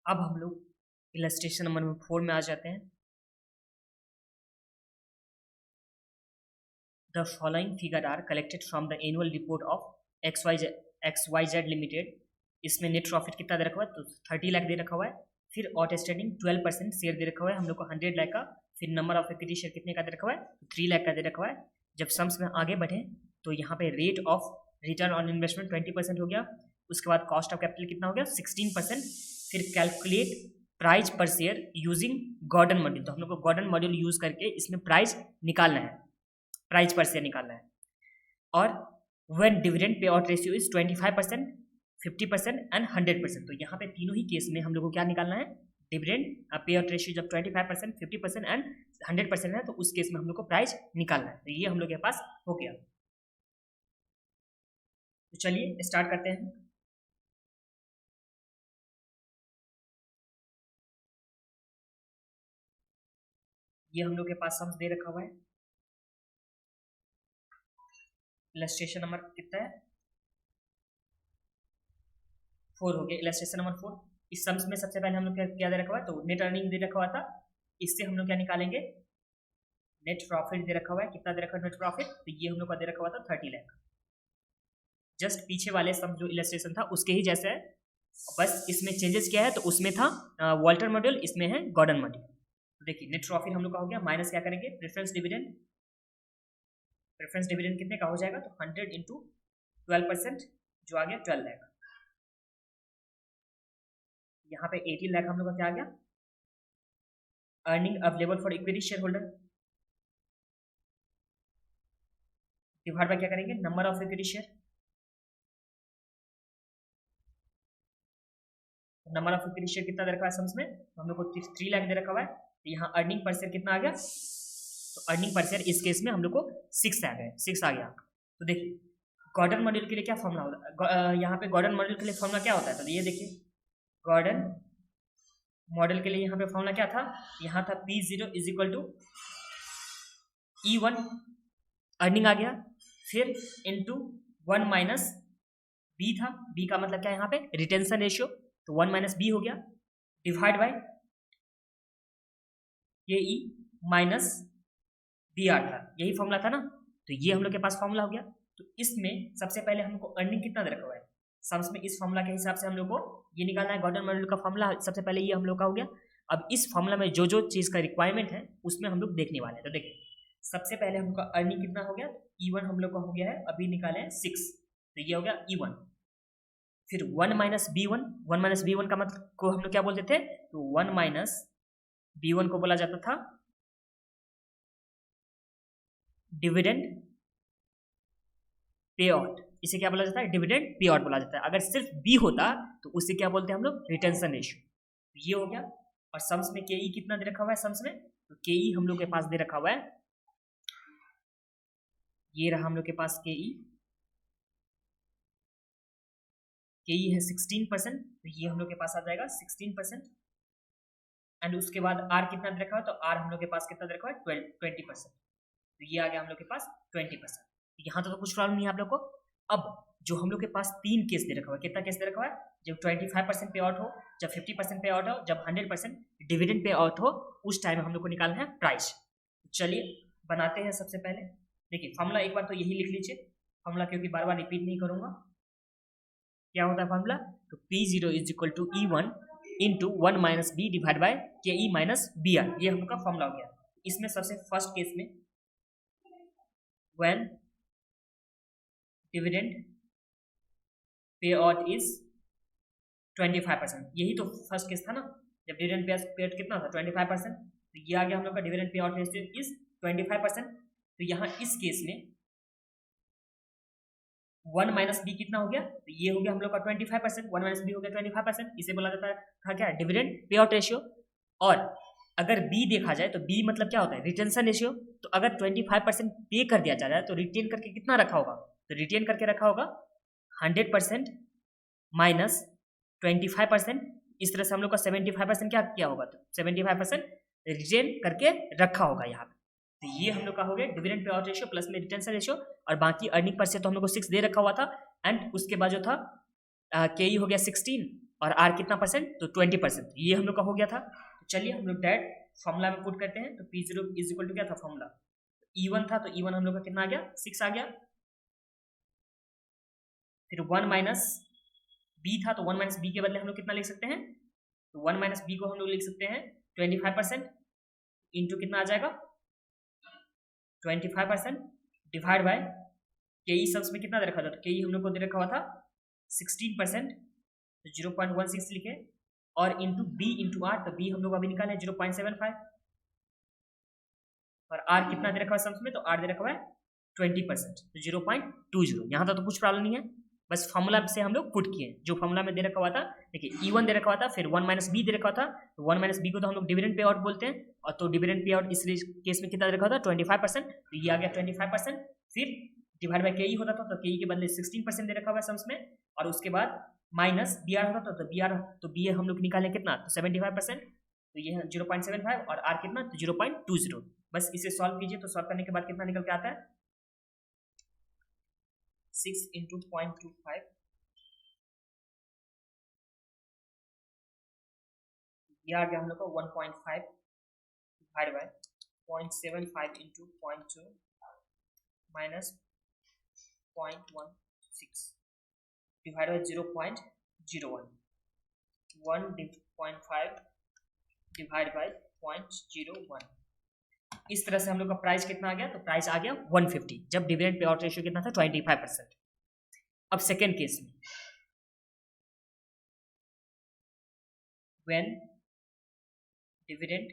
अब हम लोग इलस्ट्रेशन नंबर 4 में आ जाते हैं। The following figure are collected from the annual report of XYZ limited. इसमें नेट प्रॉफिट कितना दे रखा हुआ है, तो 30 लाख दे रखा हुआ है। फिर आउटस्टैंडिंग 12% शेयर दे रखा हुआ है हम लोग को 100 लाख का। फिर नंबर ऑफ इक्विटी शेयर कितने का दे रखा हुआ है, 3 लाख का दे रखा हुआ है। जब सम्स में आगे बढ़े तो यहाँ पे rate of return on investment 20% हो गया। उसके बाद कॉस्ट ऑफ कैपिटल कितना हो गया, 16%। फिर कैलकुलेट प्राइस पर शेयर यूजिंग गॉर्डन मॉड्यूल। तो हम लोग को गॉर्डन मॉड्यूल यूज करके इसमें प्राइस निकालना है, प्राइस पर शेयर निकालना है। और when dividend pay out ratio is 25%, 50% and 100%। तो यहाँ पे तीनों ही केस में हम लोग को क्या निकालना है, डिविडेंड पे आउट रेशियो जब 25%, 50% एंड 100% है तो उस केस में हम लोग को प्राइस निकालना है। तो ये हम लोग के पास हो गया। तो चलिए स्टार्ट करते हैं। ये हम लोग के पास सम्स दे रखा हुआ है। इलस्ट्रेशन नंबर कितना है, 4 हो गया। Illustration number 4। इस सम्स में सबसे पहले हम लोग क्या दे रखा हुआ है, तो नेट अर्निंग दे रखा हुआ था। इससे हम लोग क्या निकालेंगे, नेट प्रॉफिट दे रखा हुआ है। कितना दे रखा है नेट प्रॉफिट, तो ये हम लोग का दे रखा हुआ था 30 लाख। जस्ट पीछे वाले सम जो इलस्ट्रेशन था उसके ही जैसे है, बस इसमें चेंजेस क्या है, तो उसमें था वॉल्टर मॉड्यूल, इसमें है गॉर्डन मॉड्यूल। तो देखिए नेट प्रॉफिट हम लोग का हो गया, माइनस क्या करेंगे, प्रेफरेंस डिविडेंड। प्रेफरेंस डिविडेंड कितने का हो जाएगा, तो 100 इंटू 12% जो आ गया 12 लाख। यहाँ पे 18 लाख हम लोग का क्या आ गया, earning available for equity share holder. Divide by क्या करेंगे, number of equity share. Number of equity share कितना दे रखा है सम्स में, तो हम लोग को 3 लाख दे रखा हुआ है। तो यहाँ अर्निंग पर शेयर कितना आ गया, तो अर्निंग पर शेयर इस केस में हम लोग को 6 आ गया, 6 आ गया। तो देखिए गॉर्डन मॉड्यूल के लिए क्या फॉर्मूला होता है, यहाँ पे गॉर्डन मॉड्यूल के लिए फॉर्मूला क्या होता है, तो ये देखिए गॉर्डन मॉडल के लिए यहाँ पे फॉर्मूला क्या था, यहाँ था P0 is equal to E1 earning आ गया, फिर इनटू 1 माइनस बी था। बी का मतलब क्या है यहाँ पे, रिटेंशन रेशियो, तो 1 माइनस बी हो गया, divide by K E minus B are था। यही फॉर्मूला था ना, तो ये हम लोग के पास फॉर्मूला हो गया। तो इसमें सबसे पहले हमको अर्निंग कितना दे रखा हुआ है सम्स में, इस फॉर्मूला के हिसाब से हम लोग को ये निकालना है। गॉर्डन मॉड्यूल का फॉर्मूला सबसे पहले ये हम लोग का हो गया। अब इस फॉर्मूला में जो जो चीज़ का रिक्वायरमेंट है उसमें हम लोग देखने वाले हैं। तो देखिए सबसे पहले हमका अर्निंग कितना हो गया, E1 हम लोग का हो गया है, अभी निकाले हैं 6, तो ये हो गया E1। फिर 1 माइनस B1, 1 माइनस B1 का मतलब को हम लोग क्या बोलते थे, तो 1 माइनस B1 को बोला जाता था डिविडेंड पे आउट। इसे क्या बोला जाता है, डिविडेंड पे आउट बोला जाता है। अगर सिर्फ बी होता तो उसे क्या बोलते हैं हम लोग, रिटेंशन रेशियो। तो ये हो गया। और सम्स में के ई कितना दे रखा हुआ है सम्स में, तो के ई हम लोग के पास दे रखा हुआ है, ये रहा हम लोग के पास के ई है 16%, तो ये हम लोग के पास आ जाएगा 16%। एंड उसके बाद आर कितना दे रखा है, तो आर हम लोग के पास कितना दे रखा है, 20%। तो ये आ गया हम लोग के पास 20%। यहाँ तो कुछ प्रॉब्लम नहीं है आप लोग को। अब जो हम लोग के पास 3 केस दे रखा हुआ है, कितना केस दे रखा हुआ है, जब 25% पे आउट हो, जब 50% पे आउट हो, जब 100% डिविडेंड पे आउट हो, उस टाइम हम लोग को निकालना है प्राइस। चलिए बनाते हैं। सबसे पहले देखिए फॉर्मूला एक बार तो यही लिख लीजिए फॉर्मूला, क्योंकि बार बार रिपीट नहीं करूंगा। क्या होता है फॉर्मूला, तो P0 is equal to E1 into 1 minus B divide by K E minus B are. ये हम लोग का फॉर्मूला हो गया। इसमें सबसे फर्स्ट केस में when dividend payout is 25%, यही तो फर्स्ट केस था ना, जब डिविडेंड पे आउट कितना था 25%, तो ये आ गया हम लोग का dividend pay out ratio is 25%। तो यहाँ इस केस में 1 माइनस बी कितना हो गया, तो ये हो गया हम लोग का 25%, 1 माइनस बी हो गया 25%। इसे बोला जाता था क्या, डिविडेंड पे आउट रेशियो। और अगर बी देखा जाए तो बी मतलब क्या होता है, रिटेंशन रेशियो। तो अगर 25% पे कर दिया जा रहा है तो रिटेन करके कितना रखा होगा, तो रिटेन करके रखा होगा 100% माइनस 25%। इस तरह से हम लोग का 75% क्या किया होगा, तो 75% रिटेन करके रखा होगा यहाँ पे। तो ये हम लोग का हो गया dividend pay out ratio plus में रिटेंशन रेशियो। और बाकी अर्निंग पर से तो हम लोग को 6 दे रखा हुआ था। एंड उसके बाद जो था के ई हो गया 16 और आर कितना परसेंट, तो 20%। ये हम लोग का हो गया था। तो चलिए हम लोग डायरेक्ट फॉर्मूला में पुट करते हैं। तो P0 इज इक्वल टू क्या था फॉर्मूला, E1 था, तो E1 हम लोग का कितना आ गया 6 आ गया। फिर 1 माइनस बी था, तो 1 माइनस बी के बदले हम लोग कितना लिख सकते हैं, तो 1 माइनस बी को हम लोग लिख सकते हैं 25% इंटू कितना आ जाएगा 25% divide by K E sums में कितना दे रखा था, तो के ई हम लोग को दे रखा हुआ था 16%, तो 0.16 लिखे, और इंटू बी इंटू आर, तो बी हम लोग अभी निकाले 0.75, और आर कितना दे रखा है सम्स में, तो आर दे रखा है 20%, तो 0.20। यहाँ तक तो कुछ प्रॉब्लम नहीं है, बस फॉर्मूला से हम लोग पुट किए जो फॉर्मूला में दे रखा हुआ था। देखिए E1 दे रखा हुआ था, फिर 1 माइनस बी दे रखा था, तो 1 माइनस बी को तो हम लोग डिविडेंड पे आउट बोलते हैं, और तो डिविडेंड पे आउट इस केस में कितना दे रखा था 25%, तो ये आ गया 25%। फिर डिवाइड बाय के ई होता था, तो के ई के बदले 16% दे रखा हुआ है सम्स में, और उसके बाद माइनस बी आर होता था, तो बी हम लोग निकालें कितना, तो 75%, तो ये है 0.75, और आर कितना, तो 0.20। बस इसे सॉल्व कीजिए, तो सॉल्व करने के बाद कितना निकल के आता है 6 इंटू 0.25, ये आ गया हम लोग को 1.5 divide by 0.75 into 0.2 minus 0.16 divide by 0.01, 1.5 divide by 0.01। इस तरह से हम लोग का प्राइस कितना आ गया, तो प्राइस आ गया 150, जब डिविडेंड पे आउट रेशियो कितना था 25%। अब सेकेंड केस में when dividend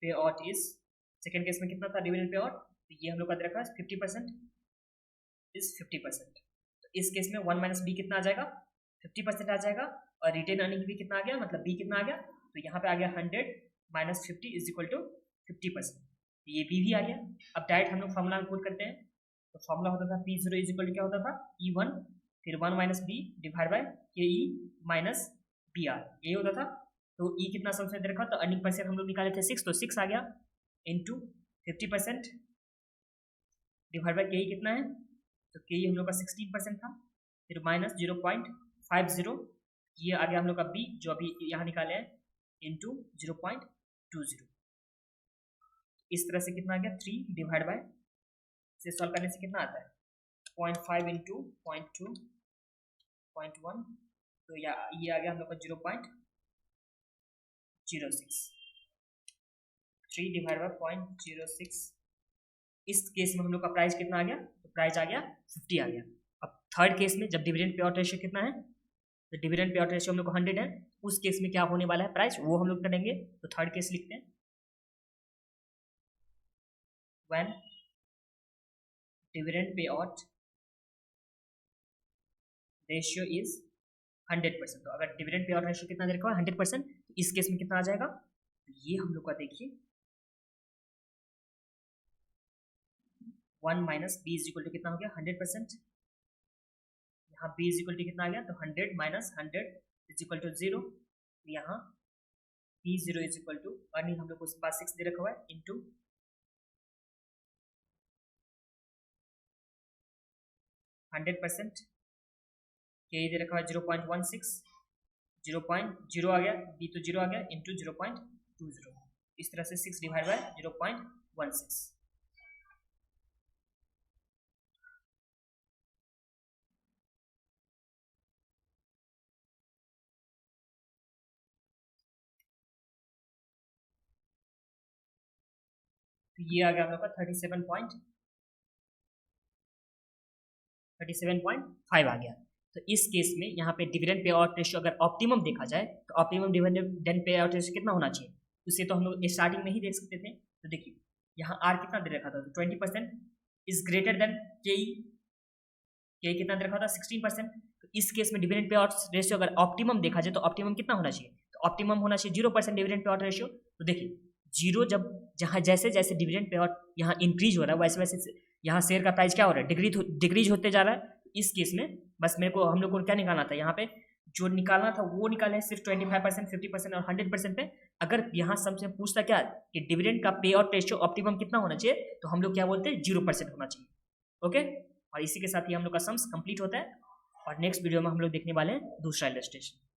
pay out is, second case में कितना था डिविडेंड पे आउट, तो ये हम लोग का दे रखा है 50% इज 50%, तो इस केस में 1 माइनस बी कितना आ जाएगा 50% आ जाएगा, और रिटेन अर्निंग भी कितना आ गया, मतलब बी कितना आ गया, तो यहाँ पे आ गया 100 माइनस 50 इज इक्वल टू 50%, ये बी भी आ गया। अब डायरेक्ट हम लोग फॉर्मूला में पुट करते हैं, तो फॉर्मूला होता था P0 इज इक्वल टू क्या होता था E1, फिर 1 minus B divide by K E minus B are, ये होता था। तो ई कितना सबसे दे रखा, तो अर्निंग परसेंट हम लोग निकाले थे 6, तो 6 आ गया इंटू 50% डिवाइड बाय के ई कितना है, तो के ई हम लोग का 16% था, फिर माइनस 0.50, ये आ गया हम लोग का बी जो अभी यहाँ निकाले हैं इंटू 0.20। इस तरह से कितना आ गया 3 डिवाइड बाय, से सॉल्व करने से कितना आता है 0.5 इंटू 0.2 0.1, तो ये आ गया हम लोग का 0.06, 3 डिवाइड बाय 0.06। इस केस में हम लोग का प्राइस कितना आ गया, तो प्राइस आ गया 50 आ गया। अब थर्ड केस में जब डिविडेंड पे आउट रेशियो कितना है, तो डिविडेंड पे आउट रेशियो हम लोग को 100 है, उस केस में क्या होने वाला है प्राइस, वो हम लोग करेंगे। तो थर्ड केस लिखते हैं, when dividend pay out ratio is 100%, तो अगर डिविडेंड पे आउट रेशियो कितना दे रखा है 100%, तो इस केस में कितना आ जाएगा, तो ये हम लोग का देखिए 1 minus B is equal to कितना हो गया 100%, यहाँ बी इज इक्वल टू कितना आ गया, तो 100 माइनस 100 इज इक्वल टू 0, यहाँ P0 is equal to earning हम लोग को उसके पास 6 दे रखा हुआ है इंटू 100%, के दे रखा हुआ है 0.16, 0.0 आ गया, बी तो 0 आ गया इंटू 0.20, इस तरह से 6 डिवाइड बाय 0.16। तो ये आ गया हम लोग का 37.5 आ गया। तो इस केस में यहाँ पे डिविडेंड पे आउट रेशियो अगर ऑप्टिमम देखा जाए, तो optimum dividend pay out ratio कितना होना चाहिए, उसे तो हम लोग स्टार्टिंग में ही देख सकते थे। तो देखिए यहाँ आर कितना दे रखा था, तो 20% इज ग्रेटर देन के कितना दे रखा था 16%। तो इस केस में डिविडेंड पे आउट रेशियो अगर ऑप्टिमम देखा जाए, तो ऑप्टिमम कितना होना चाहिए, तो ऑप्टिमम होना चाहिए 0% डिविडेंड पे आउट रेशियो। तो देखिए 0 जब जहाँ जैसे जैसे डिविडेंड पे आउट यहाँ इंक्रीज हो रहा है, वैसे वैसे यहाँ शेयर का प्राइस क्या हो रहा है, डिक्रीज होते जा रहा है। इस केस में बस मेरे को हम लोग को क्या निकालना था, यहाँ पे जो निकालना था वो निकाले सिर्फ 25%, 50% और 100% पे। अगर यहाँ सबसे पूछता क्या कि डिविडेंड का पे आउट रेशियो ऑप्टिमम कितना होना चाहिए, तो हम लोग क्या बोलते हैं 0% होना चाहिए। ओके, और इसी के साथ ही हम लोग का सम्स कंप्लीट होता है। और नेक्स्ट वीडियो में हम लोग देखने वाले हैं दूसरा इलस्ट्रेशन।